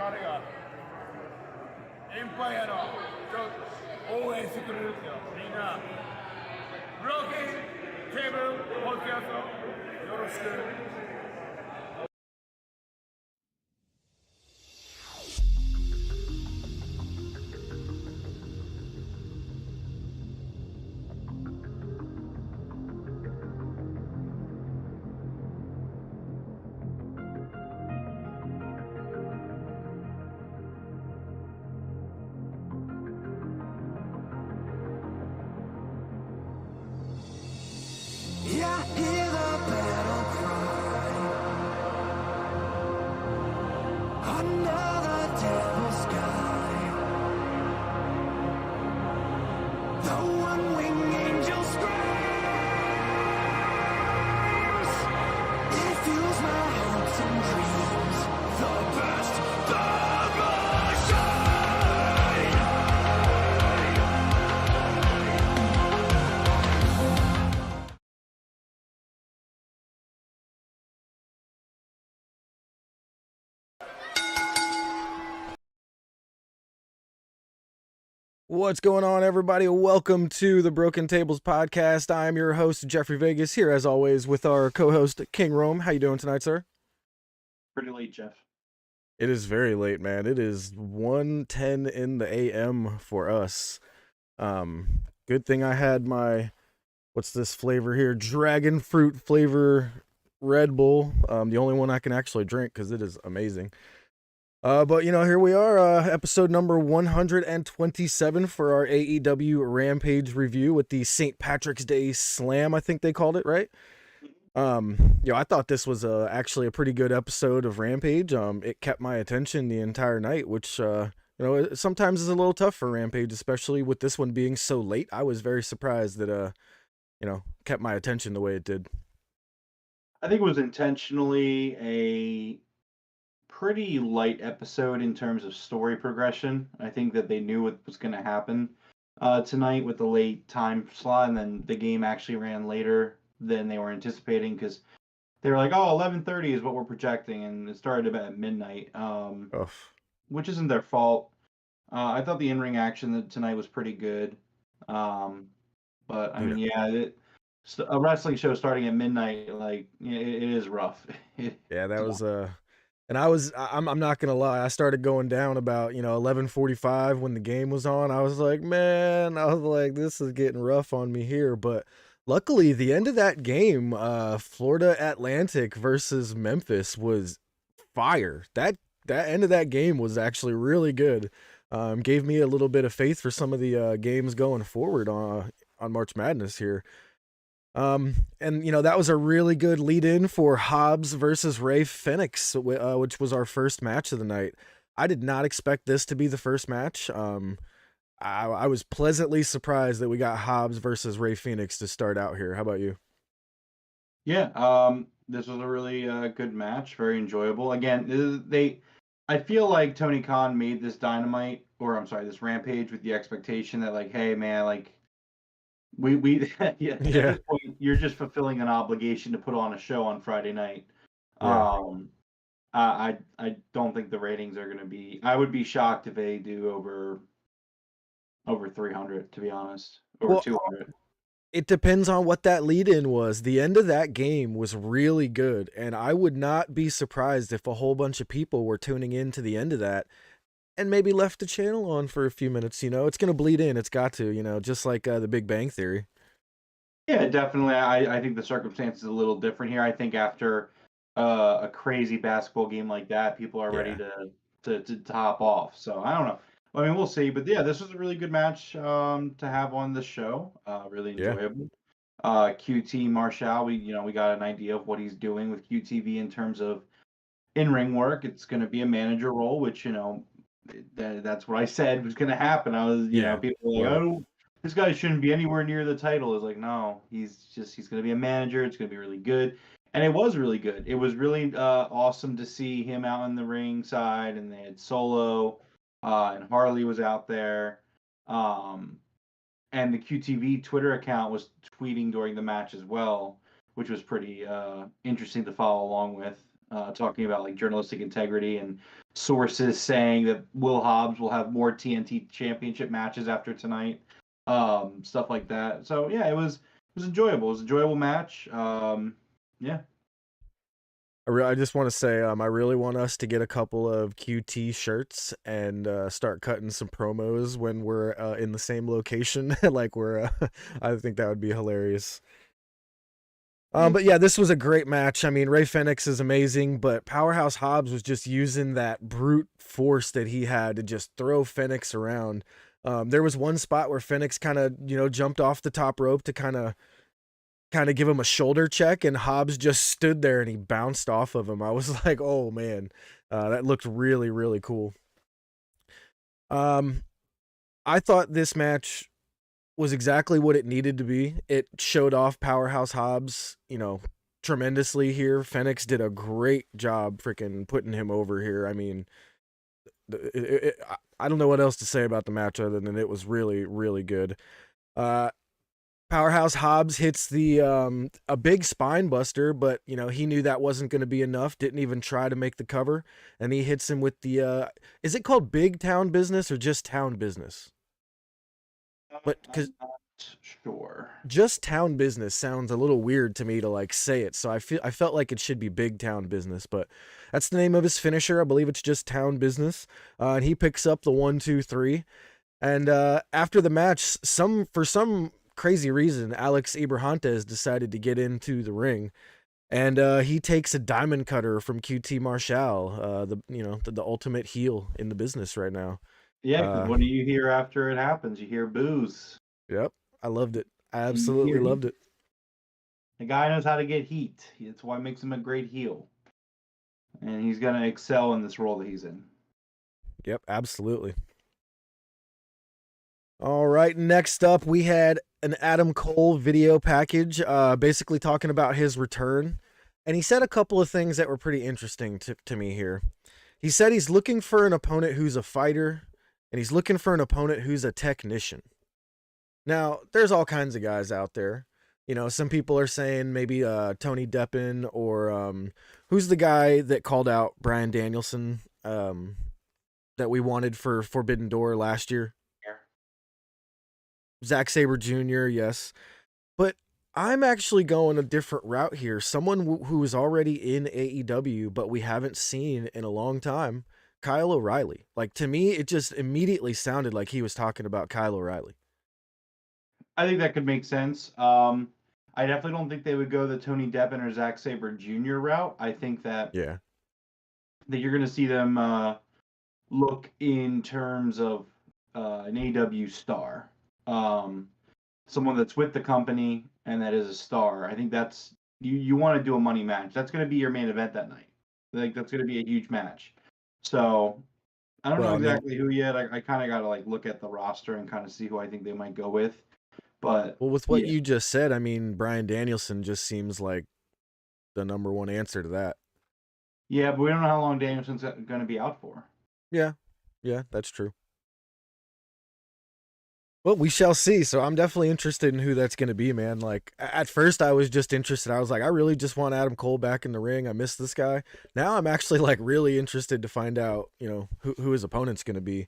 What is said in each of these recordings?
彼がエンパイアの応援してくれるんですよ。みんなブローキンテーブルポッドキャストよろしく。What's going on, everybody? Welcome to the Broken Tables podcast. I'm your host, Jeffrey Vegas, here as always with our co-host, King Rome. How you doing tonight, sir? Pretty late, Jeff. It is very late, man. It is 1:10 in the a.m. for us. Good thing I had my, what's this flavor here? Dragon fruit flavor Red Bull. The only one I can actually drink because it is amazing. But, here we are, episode number 127 for our AEW Rampage review with the St. Patrick's Day Slam, I think they called it, right? I thought this was actually a pretty good episode of Rampage. It kept my attention the entire night, which, sometimes is a little tough for Rampage, especially with this one being so late. I was very surprised that, kept my attention the way it did. I think it was intentionally a pretty light episode in terms of story progression. I think that they knew what was going to happen tonight with the late time slot, and then the game actually ran later than they were anticipating because they were like, "Oh, 11:30 is what we're projecting," and it started about at midnight, which isn't their fault. I thought the in-ring action tonight was pretty good, but I mean, yeah, a wrestling show starting at midnight, like it is rough. Yeah, that was and I'm not gonna lie, I started going down about 11:45 when the game was on. I was like, this is getting rough on me here, but luckily the end of that game, Florida Atlantic versus Memphis, was fire. That end of that game was actually really good. Gave me a little bit of faith for some of the games going forward on March Madness here. And that was a really good lead-in for Hobbs versus Rey Fenix, which was our first match of the night. I did not expect this to be the first match. I was pleasantly surprised that we got Hobbs versus Rey Fenix to start out here. How about you? Yeah, this was a really good match, very enjoyable. Again, I feel like Tony Khan made this this Rampage with the expectation that, like, hey man, like we at this point you're just fulfilling an obligation to put on a show on Friday night. Yeah. I don't think the ratings are going to be. I would be shocked if they do over 300, to be honest, over 200. It depends on what that lead-in was. The end of that game was really good, and I would not be surprised if a whole bunch of people were tuning in to the end of that and maybe left the channel on for a few minutes. It's going to bleed in. It's got to, just like the Big Bang Theory. Yeah, definitely. I think the circumstances are a little different here. I think after a crazy basketball game like that, people are ready to top off. So I don't know. I mean, we'll see. But yeah, this was a really good match to have on the show. Really enjoyable. QT Marshall, we got an idea of what he's doing with QTV in terms of in-ring work. It's going to be a manager role, which that's what I said was going to happen. I was, people were like, "Oh, this guy shouldn't be anywhere near the title." It's like, no, he's going to be a manager. It's going to be really good. And it was really good. It was really awesome to see him out in the ring side, and they had Solo, and Harley was out there. And the QTV Twitter account was tweeting during the match as well, which was pretty interesting to follow along with. talking about like journalistic integrity and sources saying that Will Hobbs will have more TNT Championship matches after tonight, stuff like that. So yeah, it was enjoyable. It was an enjoyable match. Yeah. I just want to say, I really want us to get a couple of QT shirts and start cutting some promos when we're in the same location. Like I think that would be hilarious. But yeah, this was a great match. I mean, Ray Fenix is amazing, but Powerhouse Hobbs was just using that brute force that he had to just throw Fenix around. There was one spot where Fenix kind of, jumped off the top rope to kind of give him a shoulder check, and Hobbs just stood there and he bounced off of him. I was like, oh man, that looked really, really cool. I thought this match was exactly what it needed to be. It showed off Powerhouse Hobbs, tremendously here. Fenix did a great job freaking putting him over here. I mean, I don't know what else to say about the match other than it was really, really good. Powerhouse Hobbs hits the a big spine buster, but he knew that wasn't going to be enough. Didn't even try to make the cover, and he hits him with the is it called Big Town Business or just Town Business? But because sure, just Town Business sounds a little weird to me to like say it, so I felt like it should be Big Town Business, but that's the name of his finisher. I believe it's just Town Business, and he picks up the 1, 2, 3, and after the match, for some crazy reason, Alex Abrahantes decided to get into the ring, and he takes a diamond cutter from QT Marshall, the ultimate heel in the business right now. Yeah, because what do you hear after it happens? You hear boos. Yep, I loved it. I absolutely loved it. The guy knows how to get heat. That's why it makes him a great heel, and he's gonna excel in this role that he's in. Yep, absolutely. All right, next up we had an Adam Cole video package, basically talking about his return. And he said a couple of things that were pretty interesting to me here. He said he's looking for an opponent who's a fighter, and he's looking for an opponent who's a technician. Now, there's all kinds of guys out there. Some people are saying maybe Tony Deppen, or who's the guy that called out Bryan Danielson that we wanted for Forbidden Door last year? Zack Sabre Jr., yes. But I'm actually going a different route here. Someone who is already in AEW, but we haven't seen in a long time, Kyle O'Reilly. Like, to me, it just immediately sounded like he was talking about Kyle O'Reilly. I think that could make sense. I definitely don't think they would go the Tony Deppen or Zack Sabre Jr. route. I think that that you're going to see them look in terms of an AEW star. Someone that's with the company and that is a star. I think that's you want to do a money match. That's going to be your main event that night. Like, that's going to be a huge match. So I don't know exactly who yet. I kind of got to like look at the roster and kind of see who I think they might go with. But with what you just said, I mean, Bryan Danielson just seems like the number one answer to that. Yeah, but we don't know how long Danielson's going to be out for. Yeah, that's true. Well, we shall see. So I'm definitely interested in who that's going to be, man. Like, at first I was just interested. I was like, I really just want Adam Cole back in the ring. I miss this guy. Now I'm actually like really interested to find out, who his opponent's going to be.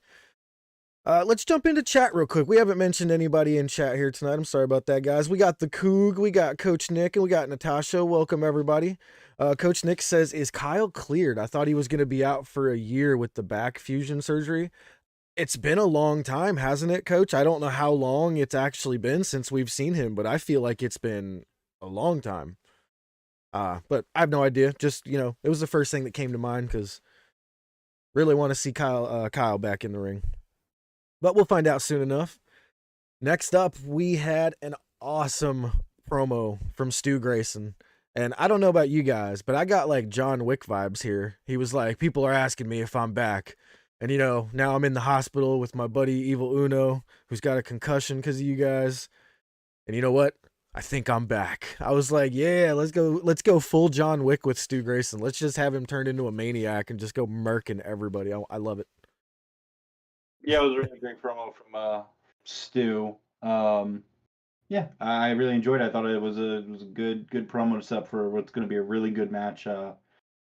Let's jump into chat real quick. We haven't mentioned anybody in chat here tonight. I'm sorry about that, guys. We got the Coog, we got Coach Nick, and we got Natasha. Welcome, everybody. Coach Nick says, is Kyle cleared? I thought he was going to be out for a year with the back fusion surgery. It's been a long time, hasn't it, Coach? I don't know how long it's actually been since we've seen him, but I feel like it's been a long time. But I have no idea. Just, it was the first thing that came to mind because really want to see Kyle back in the ring. But we'll find out soon enough. Next up, we had an awesome promo from Stu Grayson. And I don't know about you guys, but I got like John Wick vibes here. He was like, people are asking me if I'm back. And, now I'm in the hospital with my buddy Evil Uno, who's got a concussion because of you guys. And you know what? I think I'm back. I was like, yeah, let's go full John Wick with Stu Grayson. Let's just have him turned into a maniac and just go murking everybody. I love it. Yeah, it was a really great promo from Stu. Yeah, I really enjoyed it. I thought it was a good promo to set up for what's going to be a really good match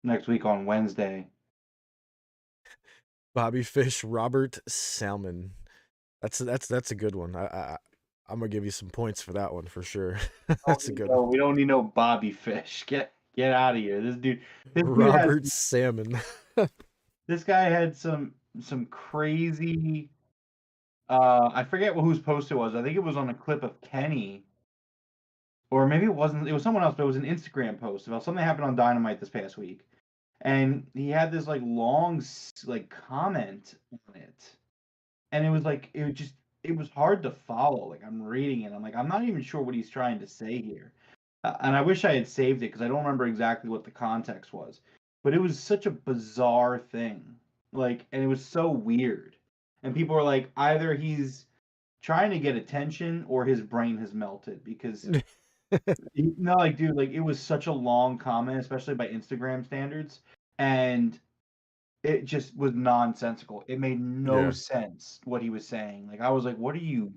next week on Wednesday. Bobby Fish, Robert Salmon. That's a good one. I'm gonna give you some points for that one for sure. That's a good one. We don't need no Bobby Fish. Get out of here. This dude Robert Salmon. This guy had some crazy. I forget whose post it was. I think it was on a clip of Kenny, or maybe it wasn't. It was someone else, but it was an Instagram post about something that happened on Dynamite this past week, and he had this like long like comment on it, and it was like it was hard to follow. Like I'm reading it, I'm like I'm not even sure what he's trying to say here, and I wish I had saved it because I don't remember exactly what the context was, but it was such a bizarre thing, like, and it was so weird, and people were like either he's trying to get attention or his brain has melted because no, like dude, like it was such a long comment, especially by Instagram standards, and it just was nonsensical. It made no sense what he was saying. Like I was like, "What are you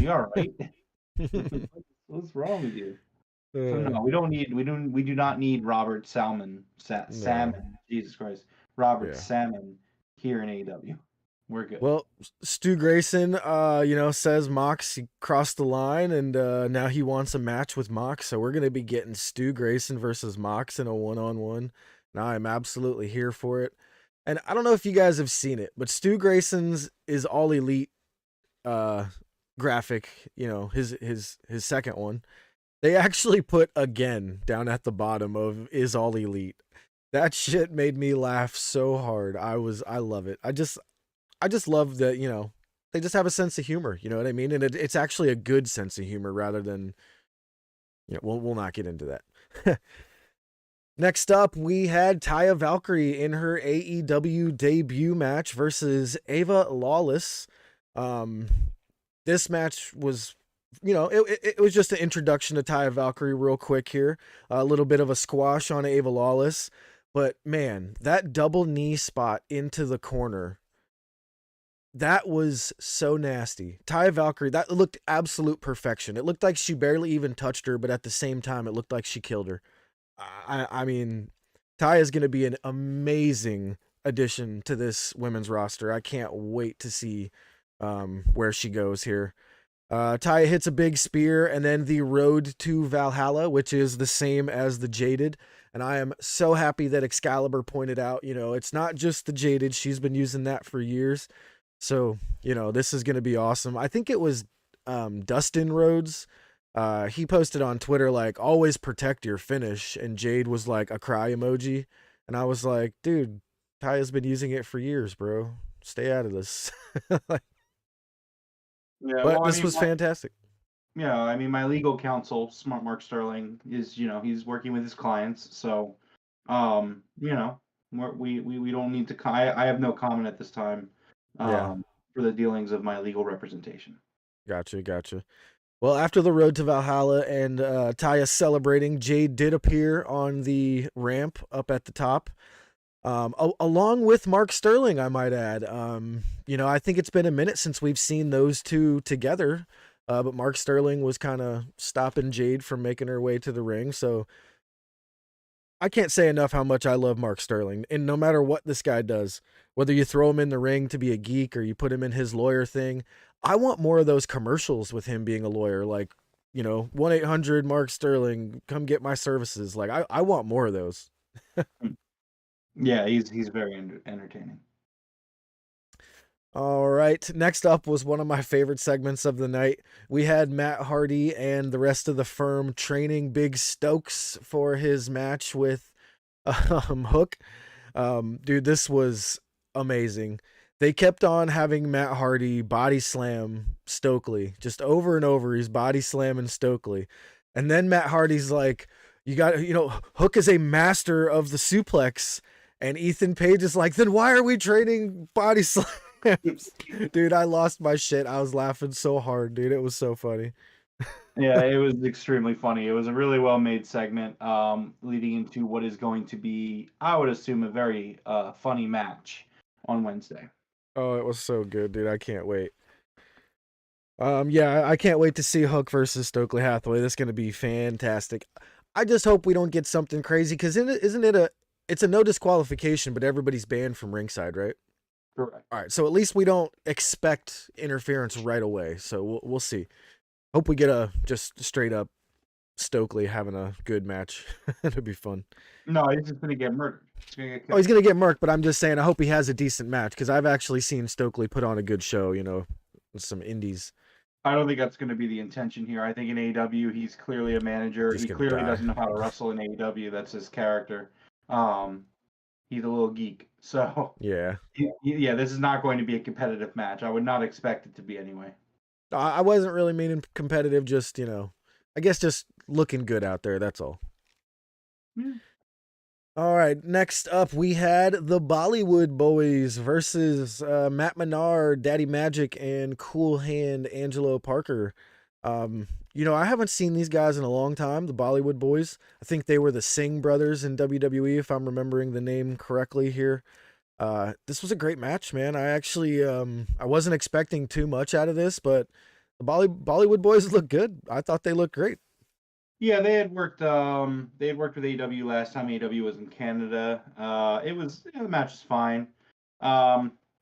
all right? What's wrong with you?" So no, we do not need Robert Salmon, Salmon. Jesus Christ, Robert Salmon here in AEW. We're good. Well, Stu Grayson, says Mox crossed the line, and now he wants a match with Mox. So we're gonna be getting Stu Grayson versus Mox in a 1-on-1. Now I'm absolutely here for it. And I don't know if you guys have seen it, but Stu Grayson's is All Elite graphic, his second one. They actually put again down at the bottom of is All Elite. That shit made me laugh so hard. I love it. I just love that, they just have a sense of humor, you know what I mean? And it's actually a good sense of humor rather than, we'll not get into that. Next up, we had Taya Valkyrie in her AEW debut match versus Ava Lawless. This match was, it was just an introduction to Taya Valkyrie real quick here. A little bit of a squash on Ava Lawless. But, man, that double knee spot into the corner, that was so nasty. Taya Valkyrie, that looked absolute perfection. It looked like she barely even touched her, but at the same time, it looked like she killed her. I mean, Taya is going to be an amazing addition to this women's roster. I can't wait to see where she goes here. Taya hits a big spear and then the Road to Valhalla, which is the same as the Jaded. And I am so happy that Excalibur pointed out, it's not just the Jaded. She's been using that for years. So, this is going to be awesome. I think it was Dustin Rhodes. He posted on Twitter, like, always protect your finish. And Jade was like a cry emoji. And I was like, dude, Taya's been using it for years, bro. Stay out of this. But this was fantastic. Yeah, I mean, my legal counsel, Smart Mark Sterling, is, he's working with his clients. So, we don't need to, I have no comment at this time for the dealings of my legal representation. Gotcha. Well, after the Road to Valhalla and Taya celebrating, Jade did appear on the ramp up at the top, along with Mark Sterling, I might add. I think it's been a minute since we've seen those two together, but Mark Sterling was kind of stopping Jade from making her way to the ring. So I can't say enough how much I love Mark Sterling. And no matter what this guy does, whether you throw him in the ring to be a geek or you put him in his lawyer thing, I want more of those commercials with him being a lawyer. Like, 1-800 Mark Sterling, come get my services. Like, I want more of those. Yeah, he's very entertaining. All right. Next up was one of my favorite segments of the night. We had Matt Hardy and the rest of the firm training Big Stokes for his match with Hook. Dude, this was amazing. They kept on having Matt Hardy body slam Stokely just over and over. He's body slamming Stokely. And then Matt Hardy's like, Hook is a master of the suplex. And Ethan Page is like, then why are we training body slams? Dude, I lost my shit. I was laughing so hard, dude. It was so funny. Yeah, it was extremely funny. It was a really well-made segment leading into what is going to be, I would assume, a very funny match on Wednesday. Oh, it was so good, dude. I can't wait. I can't wait to see Hook versus Stokely Hathaway. That's going to be fantastic. I just hope we don't get something crazy because isn't it it's a no disqualification, but everybody's banned from ringside, right? Correct. All right, so at least we don't expect interference right away. So we'll see. Hope we get a just straight up Stokely having a good match. It'll be fun. No, he's just gonna get murdered. He's gonna get Oh, killed. he's gonna get murked, but I'm just saying I hope he has a decent match because I've actually seen Stokely put on a good show. With some indies. I don't think that's going to be the intention here. I think in AEW, he's clearly a manager. Just He gonna clearly die. doesn't know how to wrestle in AEW. That's his character. He's a little geek. So, Yeah. yeah, this is not going to be a competitive match. I would not expect it to be anyway. I wasn't really meaning competitive, just, I guess just looking good out there. That's all. Yeah. All right. Next up, we had the Bollywood Boys versus Matt Menard, Daddy Magic, and Cool Hand Angelo Parker. I haven't seen these guys in a long time, the Bollywood Boys. I think they were the Singh brothers in WWE, if I'm remembering the name correctly here. This was a great match, man. I actually I wasn't expecting too much out of this, but the Bollywood Boys look good. I thought they looked great. Yeah, they had worked with AEW last time AEW was in Canada. The match was fine.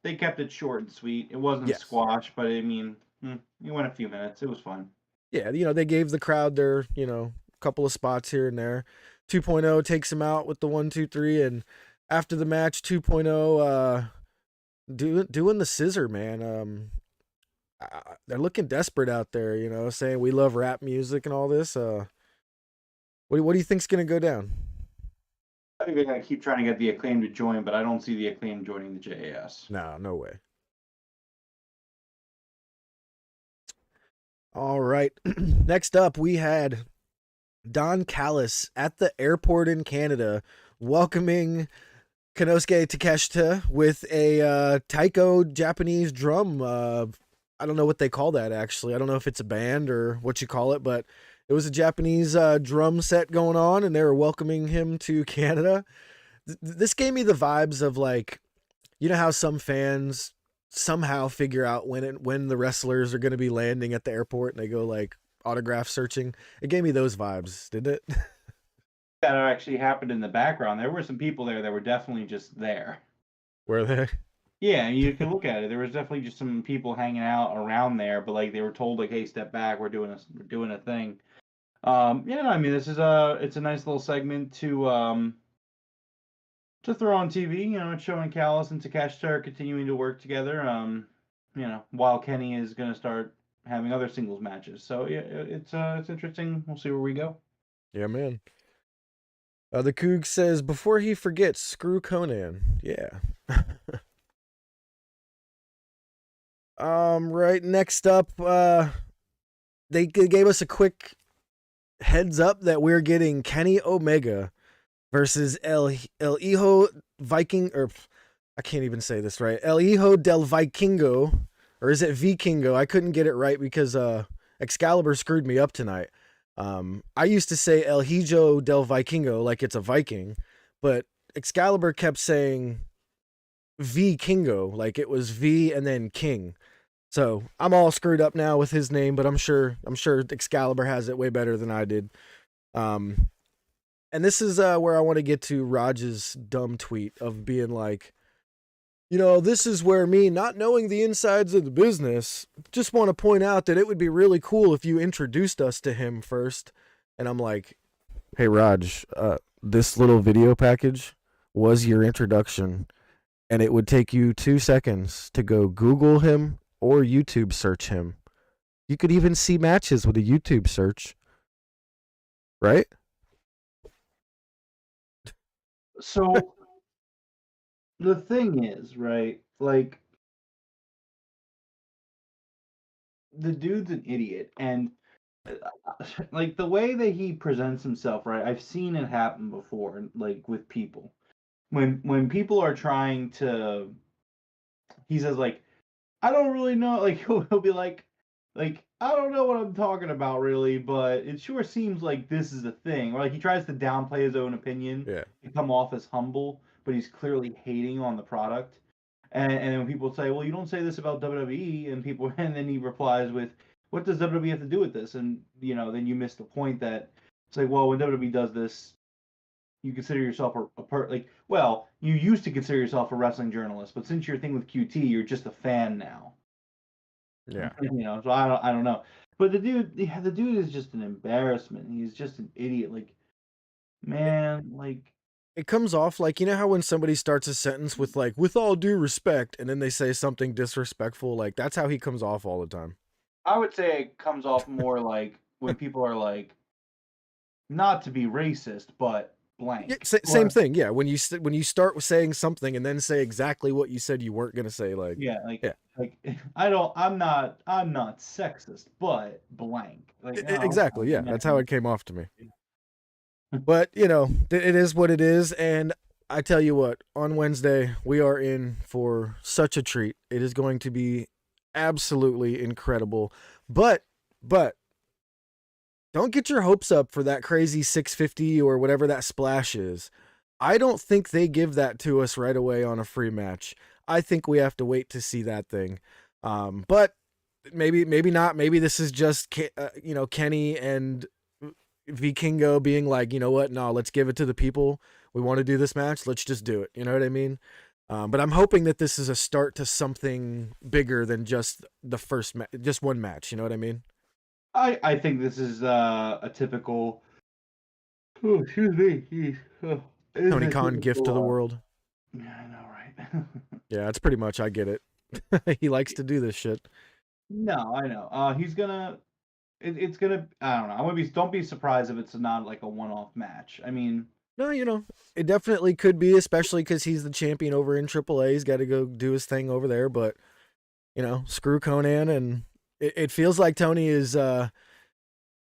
They kept it short and sweet. It wasn't a Yes. squash, but I mean, it went a few minutes. It was fun. Yeah, they gave the crowd their, couple of spots here and there. 2.0 takes him out with the 1, 2, 3, and after the match, 2.0 doing the scissor, man. They're looking desperate out there, saying we love rap music and all this. What do you think's gonna go down? I think they're going to keep trying to get the Acclaim to join, but I don't see the Acclaim joining the JAS. No way. All right. Next up, we had Don Callis at the airport in Canada welcoming Konosuke Takeshita with a taiko Japanese drum. I don't know what they call that, actually. I don't know if it's a band or what you call it, but it was a Japanese drum set going on, and they were welcoming him to Canada. This gave me the vibes of, like, how some fans somehow figure out when the wrestlers are going to be landing at the airport and they go, like, autograph searching. It gave me those vibes, didn't it? That actually happened in the background. There were some people there that were definitely just there. Were they? Yeah, you can look at it. There was definitely just some people hanging out around there, but like they were told, like, "Hey, step back. We're doing a thing." Yeah, no, I mean, it's a nice little segment to throw on TV. It's showing Callis and Takeshita are continuing to work together. While Kenny is going to start having other singles matches. So yeah, it's interesting. We'll see where we go. Yeah, man. The Coog says, before he forgets, screw Conan. Yeah. Right, next up, they gave us a quick heads up that we're getting Kenny Omega versus El Hijo Viking, or I can't even say this right. El Hijo del Vikingo, or is it Vikingo? I couldn't get it right because Excalibur screwed me up tonight. I used to say El Hijo del Vikingo like it's a Viking, but Excalibur kept saying Vikingo like it was V and then King. So I'm all screwed up now with his name, but I'm sure Excalibur has it way better than I did. And this is where I want to get to Raj's dumb tweet of being like, this is where me not knowing the insides of the business, just want to point out that it would be really cool if you introduced us to him first. And I'm like, hey, Raj, this little video package was your introduction, and it would take you 2 seconds to go Google him or YouTube search him. You could even see matches with a YouTube search. Right? So the thing is, right, like, the dude's an idiot, and like the way that he presents himself, right? I've seen it happen before, like with people. When people are trying to, he says, like, I don't really know, like he'll be like I don't know what I'm talking about really, but it sure seems like this is a thing. Or like he tries to downplay his own opinion to come off as humble, but he's clearly hating on the product. And then when people say, "Well, you don't say this about WWE," and then he replies with, "What does WWE have to do with this?" And then you miss the point that it's like, well, when WWE does this, you consider yourself well, you used to consider yourself a wrestling journalist, but since your thing with QT, you're just a fan now. Yeah. So I don't know. But the dude is just an embarrassment. He's just an idiot. Like, man, like It comes off like, you know how when somebody starts a sentence with like, with all due respect, and then they say something disrespectful, like that's how he comes off all the time. I would say it comes off more like when people are like, not to be racist, but blank. Yeah, same thing. Yeah. When you start saying something and then say exactly what you said you weren't going to say, like, yeah, yeah, I'm not sexist, but blank. Like, oh, exactly. Yeah. man. That's how it came off to me. But, you know, it is what it is. And I tell you what, on Wednesday, we are in for such a treat. It is going to be absolutely incredible. But, don't get your hopes up for that crazy 650 or whatever that splash is. I don't think they give that to us right away on a free match. I think we have to wait to see that thing. But maybe not. Maybe this is just, Kenny and Vikingo being like, you know what? No, let's give it to the people. We want to do this match. Let's just do it. You know what I mean? But I'm hoping that this is a start to something bigger than just the first just one match. You know what I mean? I think this is a typical. Oh, excuse me. Tony Khan gift to the world. Yeah, I know, right? Yeah, that's pretty much. I get it. He likes to do this shit. No, I know. He's gonna. It's gonna. I don't know. Don't be surprised if it's not like a one-off match. I mean. No, it definitely could be, especially because he's the champion over in AAA. He's got to go do his thing over there. But screw Conan, and it feels like Tony is.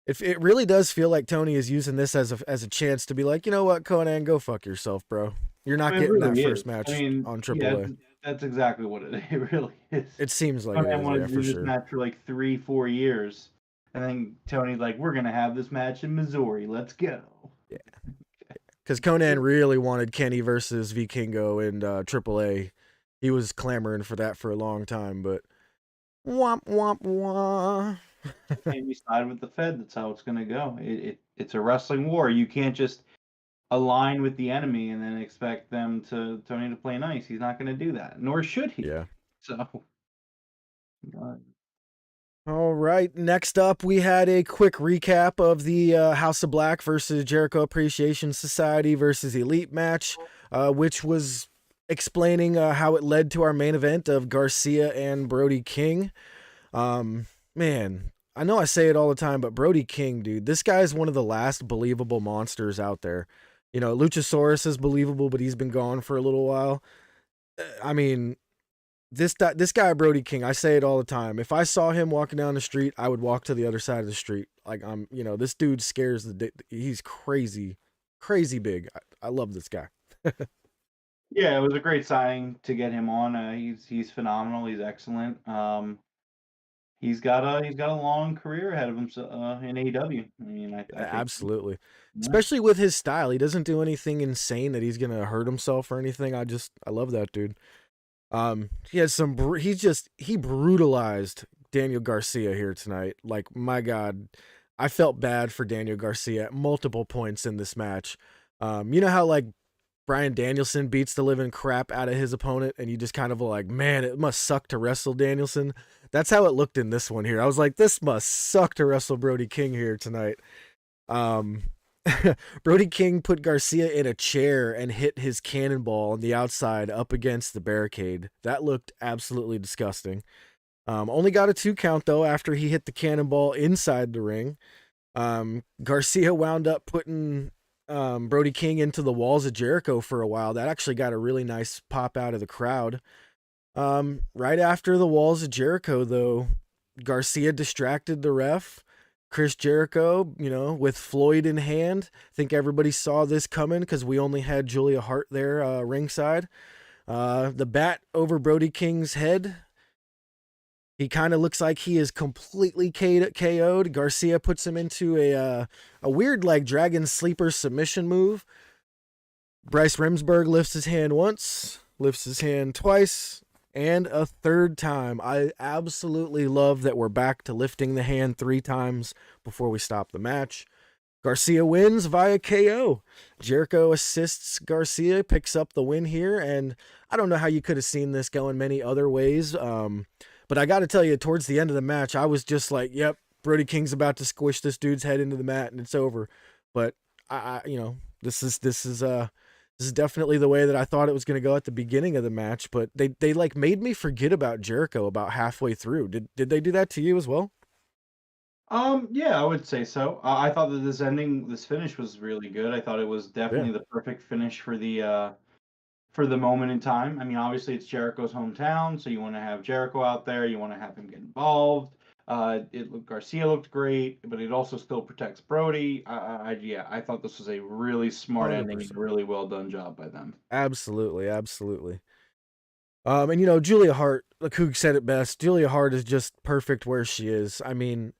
It really does feel like Tony is using this as a chance to be like, you know what, Conan, go fuck yourself, bro. You're not getting really that is. first match on AAA. Yeah, that's exactly what it really is. It seems like Conan it is, wanted yeah, to for do sure. this match for like 3-4 years, and then Tony's like, "We're gonna have this match in Missouri. Let's go." Yeah, because Conan really wanted Kenny versus Vikingo in AAA. He was clamoring for that for a long time, but womp womp womp. And you side with the Fed. That's how it's gonna go. It's a wrestling war. You can't just align with the enemy and then expect Tony to play nice. He's not gonna do that, nor should he. Yeah. So. All right. Next up, we had a quick recap of the House of Black versus Jericho Appreciation Society versus Elite match, which was explaining how it led to our main event of Garcia and Brody King. Man, I know I say it all the time, but Brody King, dude, this guy is one of the last believable monsters out there. Luchasaurus is believable, but he's been gone for a little while. I mean, this guy, Brody King, I say it all the time. If I saw him walking down the street, I would walk to the other side of the street. Like, this dude scares he's crazy, crazy big. I love this guy. Yeah, it was a great signing to get him on. He's phenomenal. He's excellent. He's got a long career ahead of him in AEW. I mean, I think, absolutely, especially with his style. He doesn't do anything insane that he's gonna hurt himself or anything. I love that dude. He has he brutalized Daniel Garcia here tonight. Like, my God, I felt bad for Daniel Garcia at multiple points in this match. You know how like Bryan Danielson beats the living crap out of his opponent, and you just kind of like, man, it must suck to wrestle Danielson. That's how it looked in this one here. I was like, this must suck to wrestle Brody King here tonight. Brody King put Garcia in a chair and hit his cannonball on the outside up against the barricade. That looked absolutely disgusting. Only got a 2 count though after he hit the cannonball inside the ring. Garcia wound up putting Brody King into the walls of Jericho for a while. That actually got a really nice pop out of the crowd. Right after the walls of Jericho though, Garcia distracted the ref. Chris Jericho, with Floyd in hand. I think everybody saw this coming because we only had Julia Hart there ringside. The bat over Brody King's head. He kind of looks like he is completely KO'd. Garcia puts him into a weird like dragon sleeper submission move. Bryce Remsburg lifts his hand once, lifts his hand twice, and a 3rd time. I absolutely love that we're back to lifting the hand 3 times before we stop the match. Garcia wins via KO. Jericho assists Garcia, picks up the win here, and I don't know how you could have seen this going many other ways. But I got to tell you, towards the end of the match, I was just like, "Yep, Brody King's about to squish this dude's head into the mat, and it's over." But this is definitely the way that I thought it was going to go at the beginning of the match. But they like made me forget about Jericho about halfway through. Did they do that to you as well? Yeah, I would say so. I thought that this finish was really good. I thought it was Yeah, definitely the perfect finish for the moment in time. I mean, obviously it's Jericho's hometown, so you want to have Jericho out there. You want to have him get involved. Garcia looked great, but it also still protects Brody. Yeah, I thought this was a really smart ending and a 100%. really well done job by them. Absolutely, absolutely. And Julia Hart, like who said it best, Julia Hart is just perfect where she is. I mean,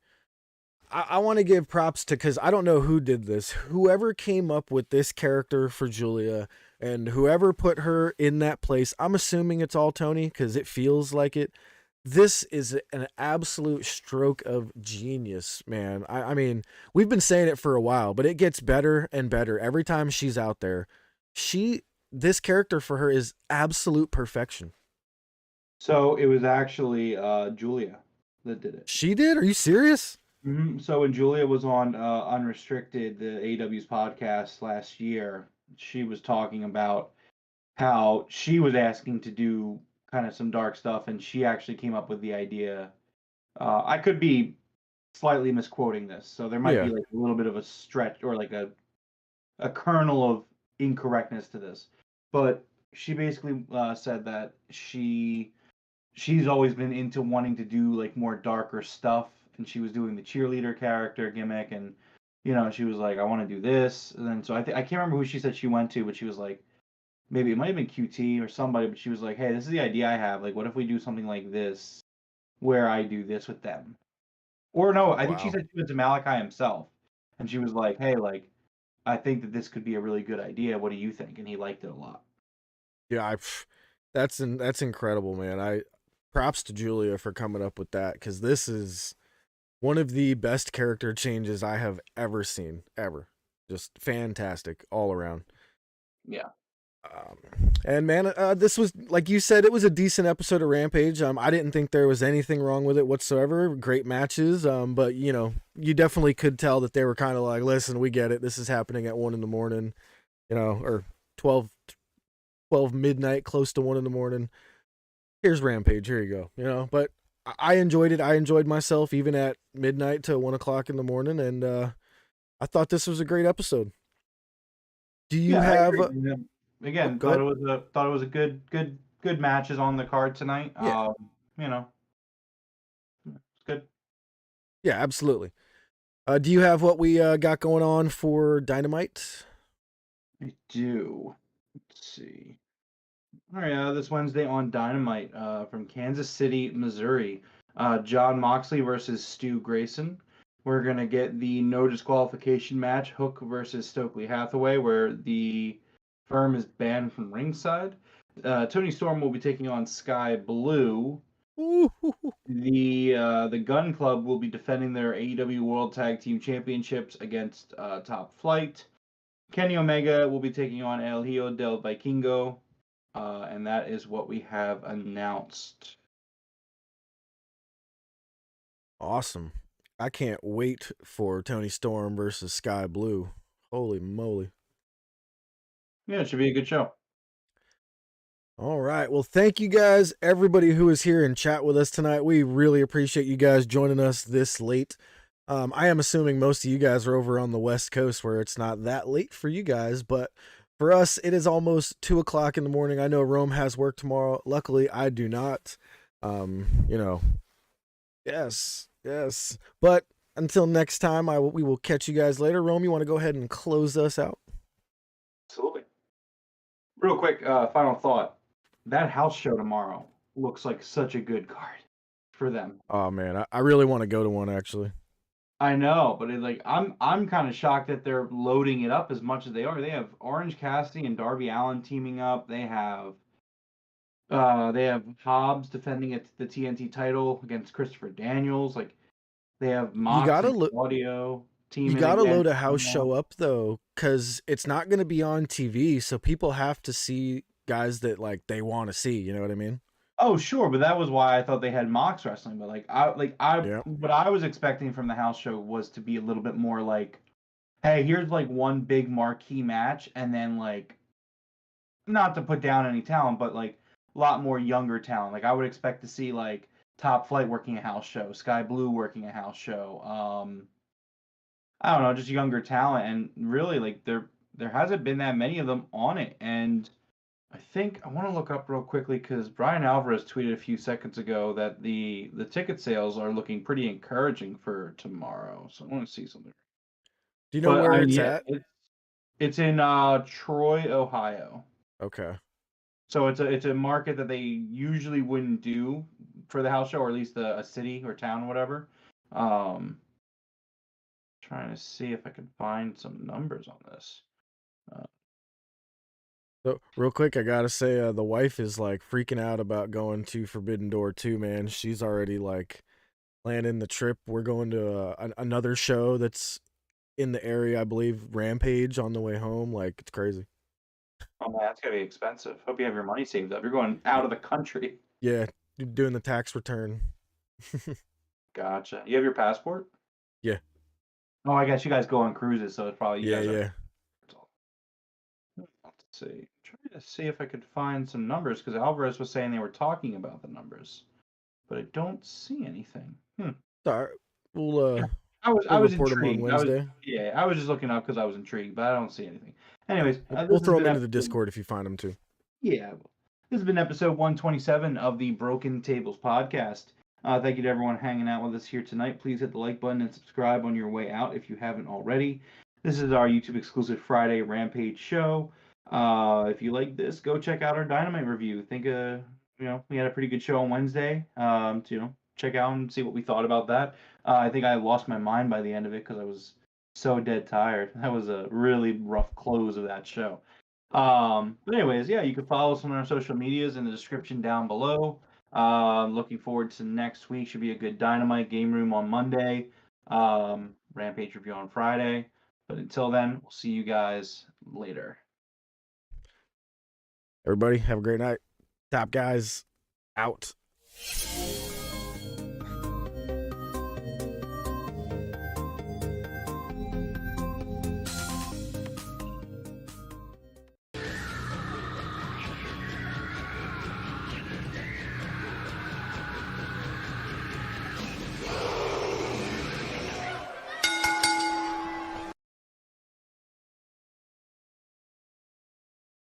I want to give props to, because I don't know who did this. Whoever came up with this character for Julia and whoever put her in that place, I'm assuming it's all Tony because it feels like it. This is an absolute stroke of genius, man. I mean, we've been saying it for a while, but it gets better and better every time she's out there. This character for her is absolute perfection. So it was actually Julia that did it. She did? Are you serious? So when Julia was on Unrestricted, the AEW's podcast last year, she was talking about how she was asking to do kind of some dark stuff, and she actually came up with the idea. I could be slightly misquoting this, so there might be Yeah. like a little bit of a stretch or like a kernel of incorrectness to this, but she basically said that she's always been into wanting to do like more darker stuff, and she was doing the cheerleader character gimmick, and she was like, I want to do this, and then so I can't remember who she said she went to, but she was like, maybe it might have been QT or somebody, but she was like, hey, this is the idea I have. Like, what if we do something like this where I do this with them? Or no, Oh, I think she wow. said she went to Malachi himself, and she was like, hey, like, I think that this could be a really good idea. What do you think? And he liked it a lot. Yeah, that's incredible, man. I props to Julia for coming up with that because this is one of the best character changes I have ever seen, ever. Just fantastic all around. Yeah. And man, this was, like you said, it was a decent episode of Rampage. I didn't think there was anything wrong with it whatsoever. Great matches. But you definitely could tell that they were kind of like, listen, we get it. This is happening at 1 a.m, or 12 midnight, close to 1 a.m. Here's Rampage. Here you go. But I enjoyed it. I enjoyed myself even at midnight to 1 o'clock in the morning. And I thought this was a great episode. Do you Yeah, I have, agree. Yeah. oh, Again, go ahead. thought it was a good matches on the card tonight. Yeah. You know, it's good. Yeah, absolutely. Do you have what we got going on for Dynamite? I do. Let's see. All right, this Wednesday on Dynamite from Kansas City, Missouri, John Moxley versus Stu Grayson. We're gonna get the no disqualification match, Hook versus Stokely Hathaway, where the firm is banned from ringside. Tony Storm will be taking on Sky Blue. Ooh, The Gun Club will be defending their AEW World Tag Team Championships against Top Flight. Kenny Omega will be taking on El Hijo del Vikingo, and that is what we have announced. awesome. I can't wait for Tony Storm versus Sky Blue. Holy moly. Yeah, it should be a good show. All right. Well, thank you guys, everybody who is here and chat with us tonight. We really appreciate you guys joining us this late. I am assuming most of you guys are over on the West Coast where it's not that late for you guys, but for us, it is almost 2 o'clock in the morning. I know Rome has work tomorrow. Luckily, I do not. Yes, yes. But until next time, we will catch you guys later. Rome, you want to go ahead and close us out? Absolutely. Real quick, final thought. That house show tomorrow looks like such a good card for them. Oh man, I really want to go to one actually. I know, but I'm kind of shocked that they're loading it up as much as they are. They have Orange Cassidy and Darby Allin teaming up. They have Hobbs defending the TNT title against Christopher Daniels. Like they have You Mox gotta and look. Claudio. team You in gotta again. load a house show up though, because it's not gonna be on TV, so people have to see guys that like they want to see. You know what I mean? Oh, sure, but that was why I thought they had Mox wrestling. But Yeah. what I was expecting from the house show was to be a little bit more like, hey, here's like one big marquee match, and then like, not to put down any talent, but like a lot more younger talent. Like I would expect to see like Top Flight working a house show, Sky Blue working a house show. I don't know, just younger talent, and really like there hasn't been that many of them on it. And I think I want to look up real quickly because Brian Alvarez tweeted a few seconds ago that the ticket sales are looking pretty encouraging for tomorrow. So I want to see something. Do you know But where I mean, it's yeah, at? it's in Troy, Ohio. Okay. So it's a market that they usually wouldn't do for the house show, or at least a city or town or whatever. Um, Trying to see if I can find some numbers on this. So real quick, I gotta say, the wife is like freaking out about going to Forbidden Door too, man. She's already like planning the trip. We're going to another show that's in the area, I believe, Rampage on the way home. Like it's crazy. Oh man, that's gonna be expensive. Hope you have your money saved up. You're going out of the country. Yeah, doing the tax return. Gotcha. You have your passport? Yeah, Oh, I guess you guys go on cruises, so it's probably you yeah, guys are. yeah. Let's see. Trying to see if I could find some numbers because Alvarez was saying they were talking about the numbers, but I don't see anything. All right, we'll Yeah. I we'll was report them on intrigued. Wednesday. I was just looking up because I was intrigued, but I don't see anything. Anyways, We'll this has throw them been into the episode. Discord if you find them too. Yeah, this has been episode 127 of the Broken Tables podcast. Thank you to everyone hanging out with us here tonight. Please hit the like button and subscribe on your way out if you haven't already. This is our YouTube exclusive Friday Rampage show. If you like this, go check out our Dynamite review. We had a pretty good show on Wednesday. Check out and see what we thought about that. I think I lost my mind by the end of it because I was so dead tired. That was a really rough close of that show. But anyways, yeah, you can follow us on our social medias in the description down below. Looking forward to next week. Should be a good Dynamite game room on Monday. Rampage review on Friday. But until then, we'll see you guys later. Everybody, have a great night. Top guys out.